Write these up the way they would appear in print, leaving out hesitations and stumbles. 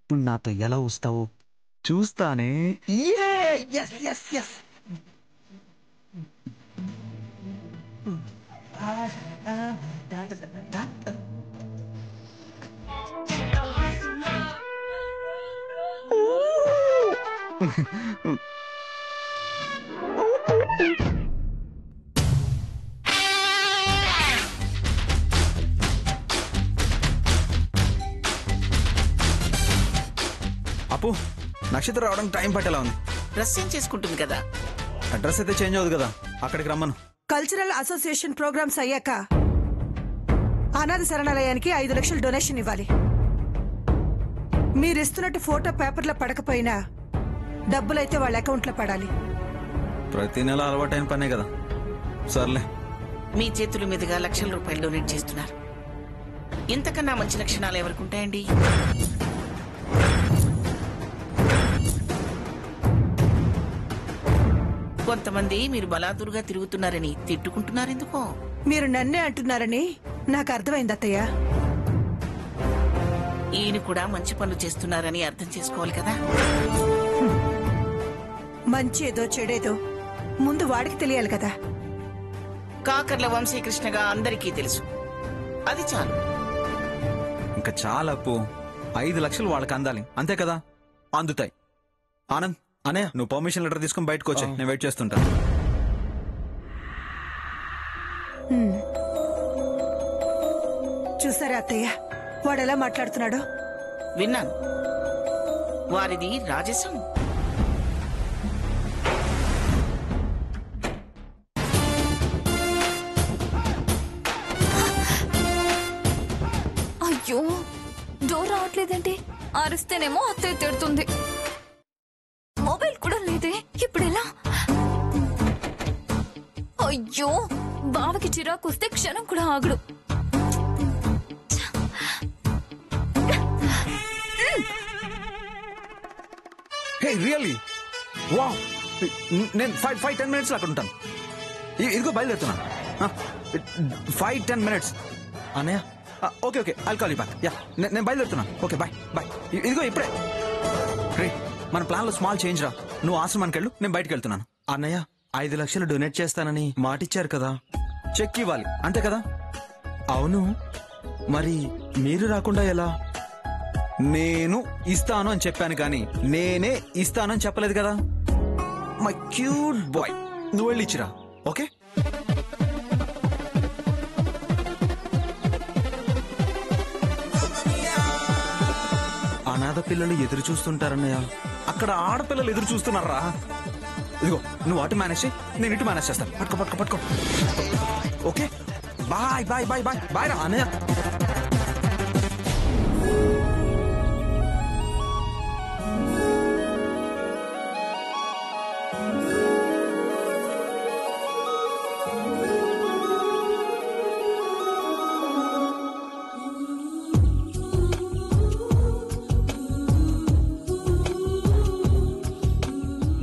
ఇప్పుడు నాతో ఎలా వస్తావు చూస్తానే. అప్పు, నక్షత్రం రావడానికి టైం పట్టేలా ఉంది. డ్రెస్ చేంజ్ చేసుకుంటుంది కదా. అడ్రస్ అయితే చేంజ్ అవుతుంది కదా, అక్కడికి రమ్మను. కల్చరల్ అసోసియేషన్ ప్రోగ్రామ్స్ అయ్యాక అనాథ శరణాలయానికి 5 లక్షలు డొనేషన్ ఇవ్వాలి. మీరిస్తున్నట్టు ఫోటో పేపర్లో పడకపోయినా డబ్బులైతే వాళ్ళ అకౌంట్లో పడాలి. ప్రతి నెల అలవాటైన పనే కదా. సర్లే. మీ చేతుల మీదుగా లక్షల రూపాయలు డొనేట్ చేస్తున్నారు. ఇంతకన్నా మంచి లక్షణాలు ఎవరికి ఉంటాయండి? కొంతమంది మీరు బలాదురుగా తిరుగుతున్నారని తిట్టుకుంటున్నారెందుకో. మీరు నన్నే అంటున్నారని నాకు అర్థమైంది అత్తయ్య. ఈయన కూడా మంచి పనులు చేస్తున్నారని అర్థం చేసుకోవాలి కదా. మంచేదో చెడేదో ముందు వాడికి తెలియాలి కదా. కాకర్ల వంశీకృష్ణగా అందరికీ తెలుసు. అది చాలు. ఇంకా చాలా అప్పు. 5 లక్షలు వాళ్ళకి అందాలి, అంతే కదా. అందుతాయి. ఆనంద్ అనే నువ్వు పర్మిషన్ లెటర్ తీసుకుని బయటకు వచ్చి నేను వెయిట్ చేస్తుంటా. చూసారా అత్తయ్య వాడు ఎలా మాట్లాడుతున్నాడో? విన్నాను. వారిది రాజసం. అయ్యో, డోర్ రావట్లేదంటే అరిస్తేనేమో అత్తయ్య తిడుతుంది. మొబైల్ కూడా లేదే, ఇప్పుడు ఎలా? అయ్యో, బావకి చిరాకు వస్తే క్షణం కూడా ఆగడు. హే రియల్లీ వావ్. నేను 5-10 మినిట్స్ అక్కడ ఉంటాను. ఇదిగో బయలుదేరుతున్నాను. 5-10 మినిట్స్ అన్నయ్య. Okay okay, I'll call you back. Yeah, నేను బయలుదేరుతున్నాను. Okay bye bye. ఇదిగో ఇప్పుడే. రే, మన ప్లాన్ లో స్మాల్ చేంజ్ రా. నువ్వు ఆశ్రమానికి వెళ్ళు, నేను బయటకు వెళ్తున్నాను. అన్నయ్య 5 లక్షలు డొనేట్ చేస్తానని మాటిచ్చారు కదా. చెక్ ఇవ్వాలి, అంతే కదా? అవును, మరి మీరు రాకుండా ఎలా? నేను ఇస్తాను అని చెప్పాను కానీ నేనే ఇస్తాను అని చెప్పలేదు కదా. మై క్యూట్ బాయ్, నువ్వు వెళ్ళి ఇచ్చిరా. ఓకే. అనాథ పిల్లలు ఎదురు చూస్తుంటారన్నయ్య. అక్కడ ఆడపిల్లలు ఎదురు చూస్తున్నారా? ఇదిగో నువ్వు అటు మేనేజ్ చేయి, నేను ఇటు మేనేజ్ చేస్తాను. పట్టుకో పట్టుకో పట్టుకో. Okay bye bye bye bye bye రా అన్నయ్య.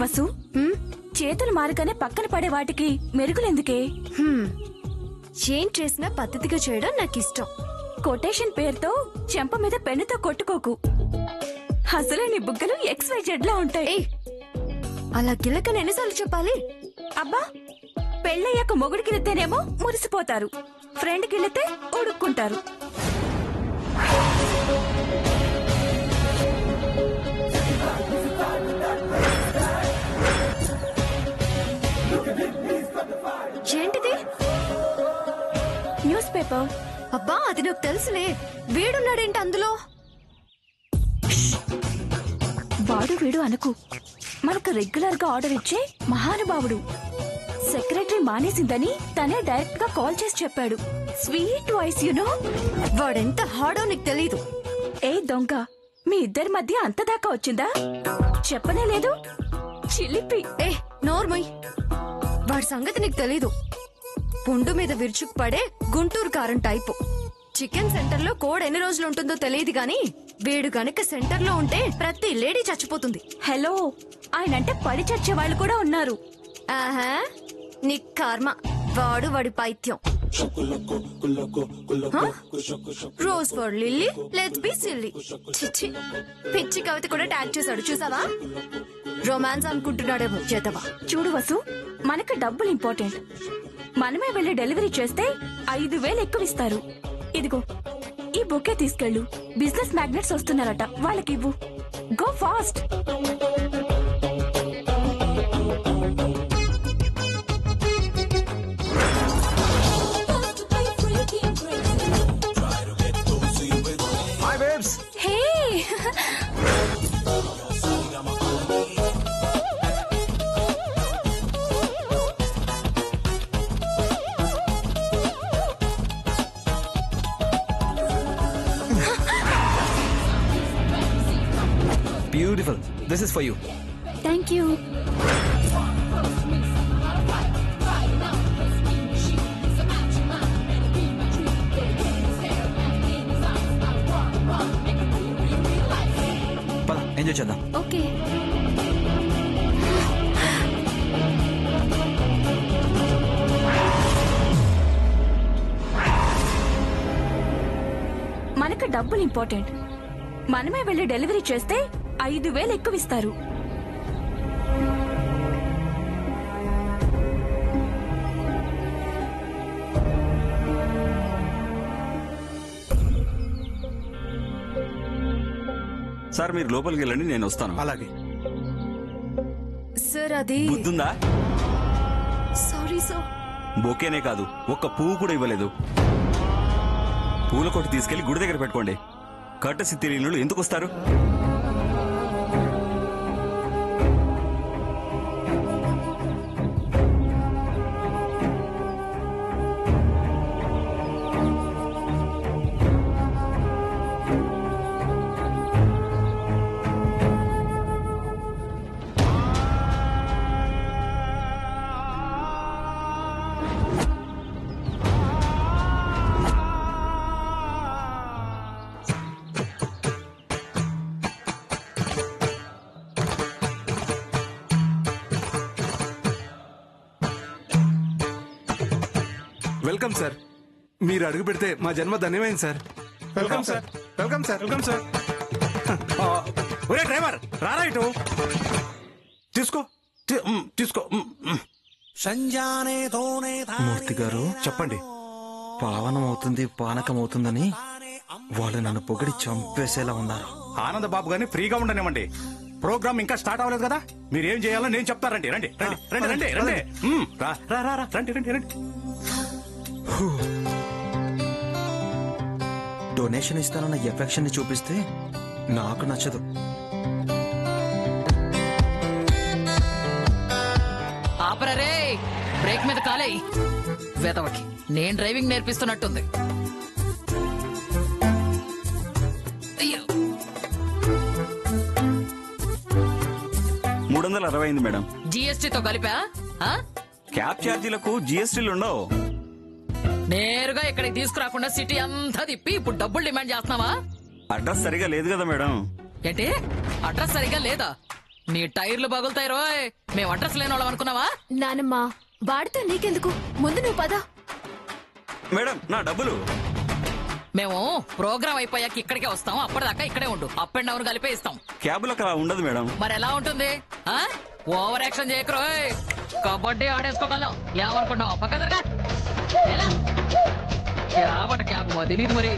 వసు, చేతులు మారగానే పక్కన పడే వాటికి మెరుగులెందుకే? ఏం చేసినా పద్ధతిగా చేయడం నాకు ఇష్టం. కొటేషన్ పేరుతో చెంప మీద పెన్నుతో కొట్టుకోకు. అసలే నీ బుగ్గలు XYZ లా ఉంటాయి. అలా గిలకని ఎన్నిసార్లు చెప్పాలి? అబ్బా, పెళ్ళయ్యాక మొగుడికిలితేనేమో మురిసిపోతారు, ఫ్రెండ్ కిలితే ఉడుక్కుంటారు. ఏంటిది? News paper. అబ్బా, అది నాకు తెలుసులే. వీడున్నాడేంటి అందులో? వాడు వీడు అనుకు, మనకు రెగ్యులర్ గా ఆర్డర్ ఇచ్చే మహానుభావుడు. సెక్రటరీ మానేసిందని తనే డైరెక్ట్ గా కాల్ చేసి చెప్పాడు. Sweet voice you know. వాడెంత హార్డో నీకు తెలీదు. ఏ దొంగ, మీ ఇద్దరి మధ్య అంతదాకా వచ్చిందా? చెప్పనే లేదు. చిలిపి. నోర్మయ్, వాడి సంగతి నీకు తెలీదు. పుండు మీద విరుచుకు పడే గుంటూరు కారం టైపు. చికెన్ సెంటర్ లో కోడ్ ఎన్ని రోజులు ఉంటుందో తెలియదు గాని వీడు గనక సెంటర్ లో ఉంటే ప్రతి లేడీ చచ్చిపోతుంది. హలో, ఆయనంటే పడి చచ్చే వాళ్ళు కూడా ఉన్నారు. ఆహా, నీ కర్మ, వాడు వాడి పైత్యం. Rose for lily, let's be silly. చిచ్చి, పిచ్చి కవిత కూడా ట్యాగ్ చేశాడు చూసావా? రొమాన్స్ అనుకుంటున్నాడేమో చేతవా. చూడు వసు, మనకు డబ్బులు ఇంపార్టెంట్. మనమే వెళ్ళి డెలివరీ చేస్తే 5,000 ఎక్కువ ఇస్తారు. ఇదిగో ఈ బొకే తీసుకెళ్ళు. బిజినెస్ మ్యాగ్నెట్స్ వస్తున్నారట, వాళ్ళకి ఇవ్వు. Go fast. Hi babes. Hey Beautiful. This is for you. Thank you. పద ఎంజాయ్ చేద్దాం. ఓకే. మనకు డబ్బులు ఇంపార్టెంట్. మనమే వెళ్ళి డెలివరీ చేస్తే 5,000 ఎక్కువ ఇస్తారు. సార్ మీరు లోపలికి వెళ్ళండి, నేను వస్తాను. అలాగే. సార్ అది బుద్ధుందా? Sorry sir. బొకేనే కాదు, ఒక్క పువ్వు కూడా ఇవ్వలేదు. పూల కొట్టు తీసుకెళ్లి గుడి దగ్గర పెట్టుకోండి. కట్టసి తెలియని ఎందుకు వస్తారు? Welcome sir. మీరు అడుగు పెడితే మా జన్మ ధన్యమైంది sir. Welcome sir. Welcome sir. Welcome sir. ఒరే డ్రైవర్, రారా ఇటు. తీసుకో తీసుకో. మూర్తి గారు చెప్పండి. పావనం అవుతుంది, పానకం అవుతుందని వాళ్ళు నన్ను పొగిడి చంపేసేలా ఉన్నారు. ఆనంద బాబు గారిని ఫ్రీగా ఉండనివ్వండి. ప్రోగ్రామ్ ఇంకా స్టార్ట్ అవ్వలేదు కదా. మీరు ఏం చేయాలో నేను చెప్తారండి. రండి రండి రండి రండి రండి. రా రా రా రండి రండి రండి. డొనేషన్ ఇస్తానన్న ఎఫెక్షన్ ని చూపిస్తే నాకు నచ్చదు. ఆపరే, బ్రేక్ మీద కాలేయి. వెతవకి నేను డ్రైవింగ్ నేర్పిస్తున్నట్టుంది. అయ్యో, 360 అయింది మేడం. జిఎస్టీతో కలిపా? ఆ? క్యాబ్ ఛార్జీలకు జిఎస్టీలు ఉండవు. నేరుగా ఇక్కడికి తీసుకురాకుండా సిటీ అంతా తిప్పి ఇప్పుడు డబ్బులు డిమాండ్ చేస్తున్నావా? అడ్రస్ సరిగా లేదు కదా మేడం. ఏంటి, అడ్రస్ సరిగా లేదా? నీ టైర్లు పగులుతాయి రోయ్. మేము అడ్రస్ లేని వాళ్ళం అనుకున్నావా? నానమ్మ, వాడితో నీకెందుకు, ముందు నువ్వు పద. మేడం నా డబ్బులు. మేము ప్రోగ్రామ్ అయిపోయాక ఇక్కడికే వస్తాం. అప్పటిదాకా ఇక్కడే ఉండు. అప్ అండ్ డౌన్ కలిపే ఇస్తాం. క్యాబులకు అలా ఉండదు మేడం. మరి ఎలా ఉంటుంది? ఓవర్ యాక్షన్ చేయకరు. కబడ్డీ ఆడేసుకోగలం. ఏమనుకుంటావు? పక్కదరగా క్యాబ్ తెలియదు మరి.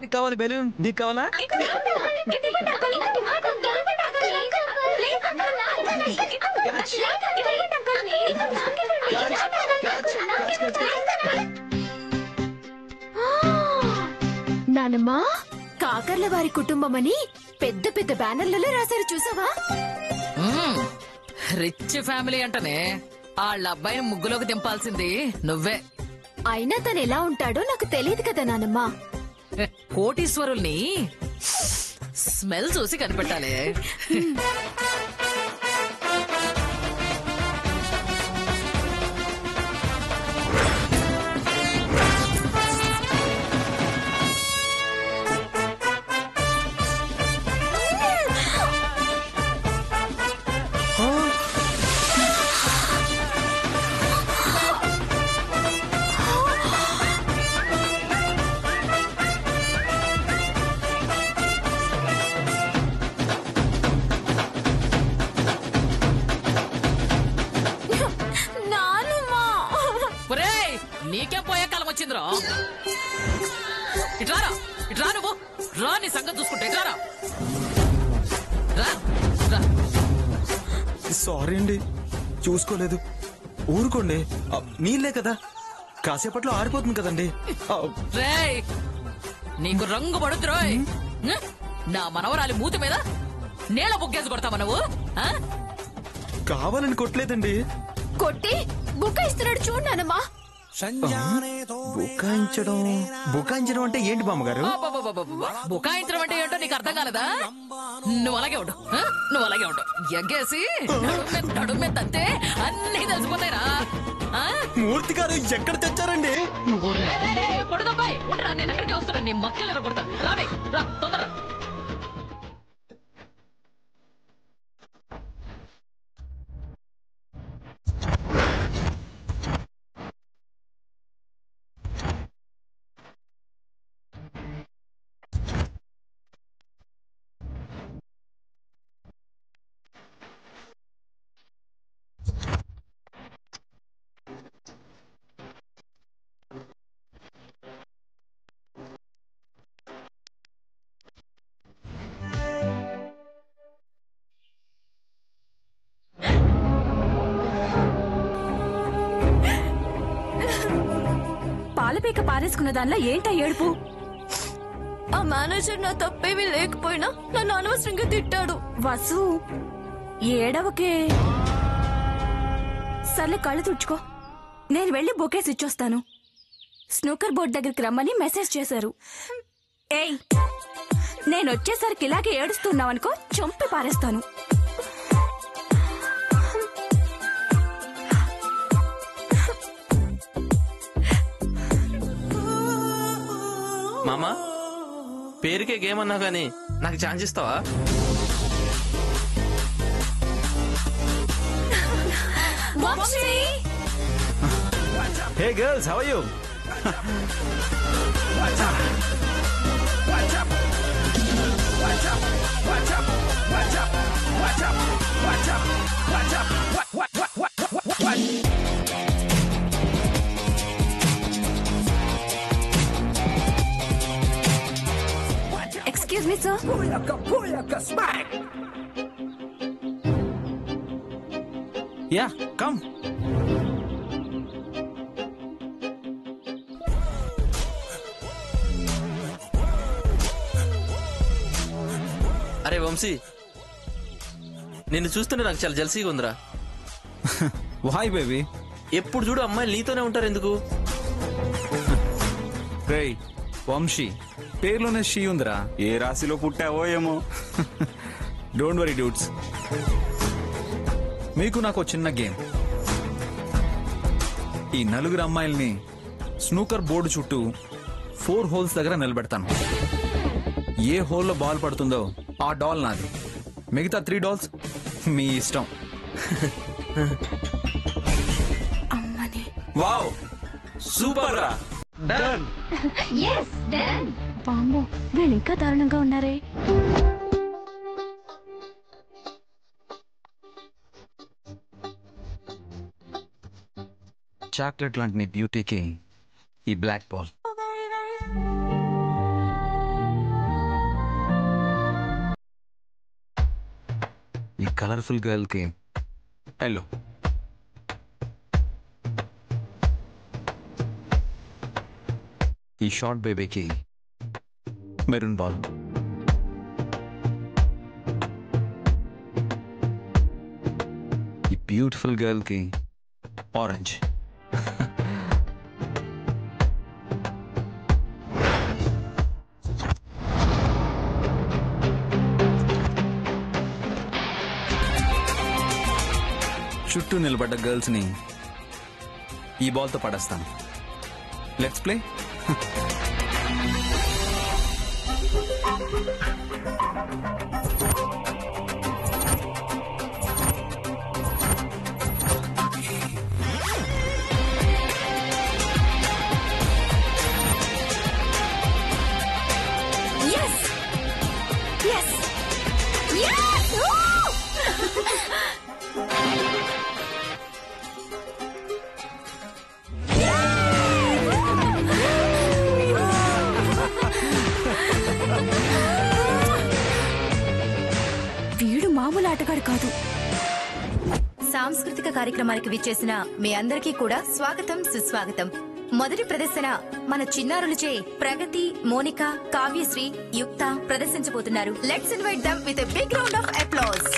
నీకు కావాలి బెలూన్? నీకు కావాలా? నానమ్మా, కాకర్ల వారి కుటుంబం అని పెద్ద పెద్ద బ్యానర్లలో రాశారు చూసావా? రిచ్ ఫ్యామిలీ అంటనే వాళ్ళ అబ్బాయిని ముగ్గులోకి దింపాల్సింది నువ్వే. అయినా తను ఎలా ఉంటాడో నాకు తెలియదు కదా నానమ్మా. కోటీశ్వరుల్ని స్మెల్ చూసి కనిపెట్టాలి. నీకేం పోయే కాలం వచ్చిందిరా? ఇట్లారా, ఇట్లా నువ్వు రా, నీ సంగతి చూసుకుంటా. ఇట్లారా, రా. సారీ అండి, చూసుకోలేదు. ఊరుకోండి, నీళ్ళే కదా, కాసేపట్లో ఆరిపోతుంది కదండి. రేయ్, నీకు రంగు పడుద్ది రోయ్. నా మనవరాలి మూతి మీద నీళ్ళ బుగ్గేసి కొడతావా నువ్వు? కావాలని కొట్టలేదండి. కొట్టి బుకాయిస్తున్నాడు చూడమ్మా. బుకాయించడం అంటే ఏంటి బామ్మగారు? బుకాయించడం అంటే ఏంటో నీకు అర్థం కాలేదా? నువ్వు అలాగే ఉండు, నువ్వు అలాగే ఉండు. ఎగ్గేసి నడుము మీద తంతే అన్ని తెలిసిపోతాయిరా. మూర్తి గారు ఎక్కడ తెచ్చారండి? కొడదాబాయ్, నేను ఎక్కడికి వస్తున్నా, నీ మక్కలు కొడతా. రావే, రా తొందర. పాలపీక పారేసుకున్న దానిలో ఏంటా ఏడుపు? ఆ మేనేజర్ నా తప్పేమీ లేకపోయినా నన్ను అనవసరంగా తిట్టాడు. వసు, ఏడవకే. సర్లే, కళ్ళు తుడుచుకో. నేను వెళ్ళి బొకేస్ ఇచ్చొస్తాను. స్నూకర్ బోర్డ్ దగ్గరికి రమ్మని మెసేజ్ చేశారు. ఏయ్, నేను వచ్చేసరికి ఇలాగే ఏడుస్తున్నావనుకో, చంపి పారేస్తాను. మామా, పేరుకే గేమ్ అన్నా గానీ నాకు ఛాన్స్ ఇస్తావా? Hey girls, how are you? Excuse me, sir. Yeah, come. అరే వంశీ, నిన్ను చూస్తుంటే నాకు చాలా జల్సీగా ఉందిరా. Why baby? ఎప్పుడు చూడు అమ్మాయిలు నీతోనే ఉంటారు ఎందుకు? రేయ్ వంశీ, పేర్లోనే షీ ఉందిరా. ఏ రాశిలో పుట్టావో ఏమో. డోంట్ వరీ డ్యూడ్స్, మీకు నాకు చిన్న గేమ్. ఈ నలుగురు అమ్మాయిల్ని స్నూకర్ బోర్డు చుట్టూ 4 హోల్స్ దగ్గర నిలబెడతాను. ఏ హోల్లో బాల్ పడుతుందో ఆ డాల్ నాది, మిగతా 3 డాల్స్ మీ ఇష్టం. వావ్, సూపర్ రా. డన్. వామ్మో, వీళ్ళు ఇంకా దారుణంగా ఉన్నారే. చాక్లెట్ లాంటి నీ బ్యూటీకి ఈ బ్లాక్ బాల్. ఈ కలర్ఫుల్ గర్ల్ కి ఎల్లో. ఈ షార్ట్ బేబీకి మెరూన్ బాల్. ఈ బ్యూటిఫుల్ గర్ల్ కి ఆరెంజ్. చుట్టూ నిలబడ్డ గర్ల్స్ ని ఈ బాల్ తో పడేస్తాను. Let's play. కాదు. సాంస్కృతిక కార్యక్రమానికి విచ్చేసిన మీ అందరికీ కూడా స్వాగతం, సుస్వాగతం. మొదటి ప్రదర్శన మన చిన్నారులచే ప్రగతి, మోనిక, కావ్యశ్రీ, యుక్త ప్రదర్శించబోతున్నారు. Let's invite them with a big round of applause.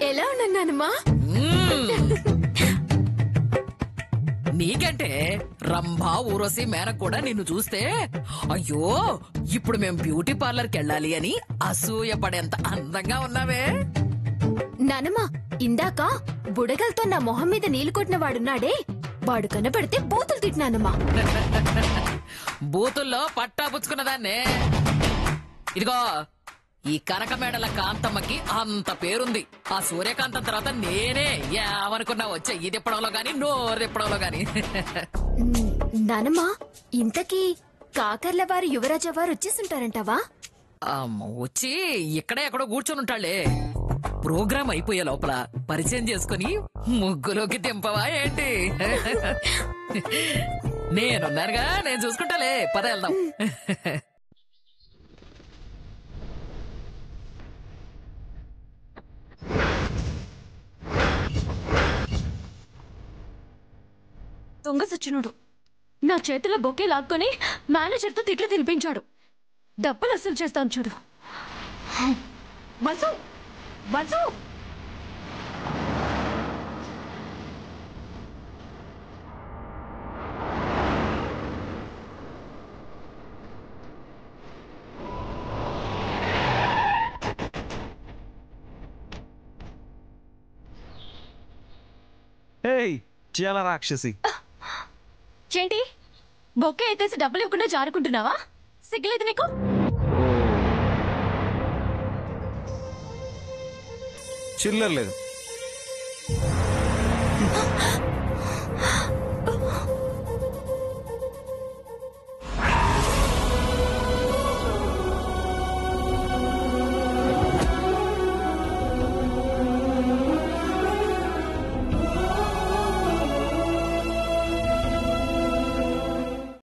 ఎలా ఉన్నానమ్మా? నీకంటే రంభా, ఊరసి, మేనకు కూడా నిన్ను చూస్తే అయ్యో ఇప్పుడు మేం బ్యూటీ పార్లర్కి వెళ్ళాలి అని అసూయపడేంత అందంగా ఉన్నావే. నానమ్మా, ఇందాక బుడగలతో నా మొహం మీద నీళ్లు కొట్టిన వాడున్నాడే, వాడు కనబడితే బూతులు తిట్టినానమ్మా. బూతుల్లో పట్టా పుచ్చుకున్నదాన్నే. ఇదిగో ఈ కనకమేడల కాంతమ్మకి అంత పేరుంది. ఆ సూర్యకాంతం తర్వాత నేనే ఏమనుకున్నా వచ్చే ఈ తిప్పడంలో గాని, నోరు తిప్పడంలో గాని. నానమ్మా, ఇంతకీ కాకర్ల వారి యువరాజ వారు వచ్చేస్తుంటారంటావా? వచ్చి ఇక్కడే ఎక్కడో కూర్చొని ఉంటాళ్లే. ప్రోగ్రాం అయిపోయే లోపల పరిచయం చేసుకుని ముగ్గులోకి దింపవా ఏంటి? నేనున్నానుగా, నేను చూసుకుంటాలే. పద వెళ్దాం. దొంగ సచ్చినుడు నా చేతిలో బొకే లాక్కొని మేనేజర్తో తిట్లు తినిపించాడు. డబ్బులు అసలు చేస్తాను చూడు. బసు బసు చాలా రాక్షసి. చేంటి, బొకే ఎత్తేసి డబ్బులు ఇవ్వకుండా జారుకుంటున్నావా? సిగ్గులేదు నీకు? చిల్లర లేదు.